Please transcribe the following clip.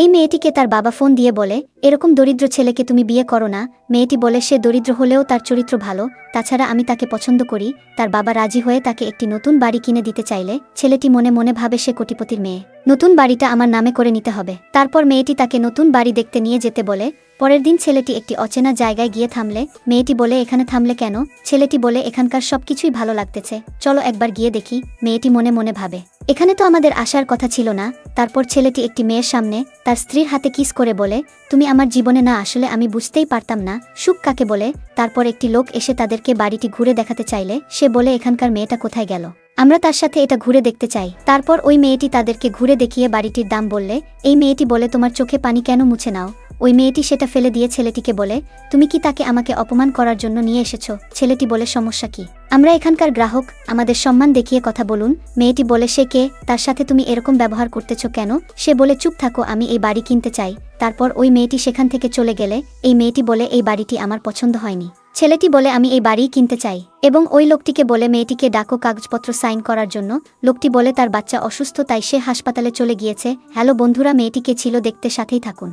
এই মেয়েটিকে তার বাবা ফোন দিয়ে বলে, এরকম দরিদ্র ছেলেকে তুমি বিয়ে করো না। মেয়েটি বলে সে দরিদ্র হলেও তার চরিত্র ভালো, তাছাড়া আমি তাকে পছন্দ করি। তার বাবা রাজি হয়ে তাকে একটি নতুন বাড়ি কিনে দিতে চাইলে ছেলেটি মনে মনে ভাবে সে কোটিপতির মেয়ে, নতুন বাড়িটা আমার নামে করে নিতে হবে। তারপর মেয়েটি তাকে নতুন বাড়ি দেখতে নিয়ে যেতে বলে। পরের দিন ছেলেটি একটি অচেনা জায়গায় গিয়ে থামলে মেয়েটি বলে, এখানে থামলে কেন? ছেলেটি বলে, এখানকার সবকিছুই ভালো লাগতেছে, চলো একবার গিয়ে দেখি। মেয়েটি মনে মনে ভাবে, এখানে তো আমাদের আসার কথা ছিল না। তারপর ছেলেটি একটি মেয়ের সামনে তার স্ত্রীর হাতে কিস করে বলে, তুমি আমার জীবনে না আসলে আমি বুঝতেই পারতাম না সুখ কাকে বলে। তারপর একটি লোক এসে তাদেরকে বাড়িটি ঘুরে দেখাতে চাইলে সে বলে, এখানকার মেয়েটা কোথায় গেল, আমরা তার সাথে এটা ঘুরে দেখতে চাই। তারপর ওই মেয়েটি তাদেরকে ঘুরে দেখিয়ে বাড়িটির দাম বললে এই মেয়েটি বলে, তোমার চোখে পানি কেন মুছে নাও? ওই মেয়েটি সেটা ফেলে দিয়ে ছেলেটিকে বলে, তুমি কি তাকে আমাকে অপমান করার জন্য নিয়ে এসেছো? ছেলেটি বলে, সমস্যা কি? আমরা এখানকার গ্রাহক, আমাদের সম্মান দেখিয়ে কথা বলুন। মেয়েটি বলে, সে কে? তার সাথে তুমি এরকম ব্যবহার করতেছ কেন? সে বলে, চুপ থাকো, আমি এই বাড়ি কিনতে চাই। তারপর ওই মেয়েটি সেখান থেকে চলে গেলে এই মেয়েটি বলে, এই বাড়িটি আমার পছন্দ হয়নি। ছেলেটি বলে, আমি এই বাড়িই কিনতে চাই। এবং ওই লোকটিকে বলে, মেয়েটিকে ডাকো কাগজপত্র সাইন করার জন্য। লোকটি বলে তার বাচ্চা অসুস্থ, তাই সে হাসপাতালে চলে গিয়েছে। হ্যালো বন্ধুরা, মেয়েটি কে ছিল দেখতে, সাথেই থাকুন।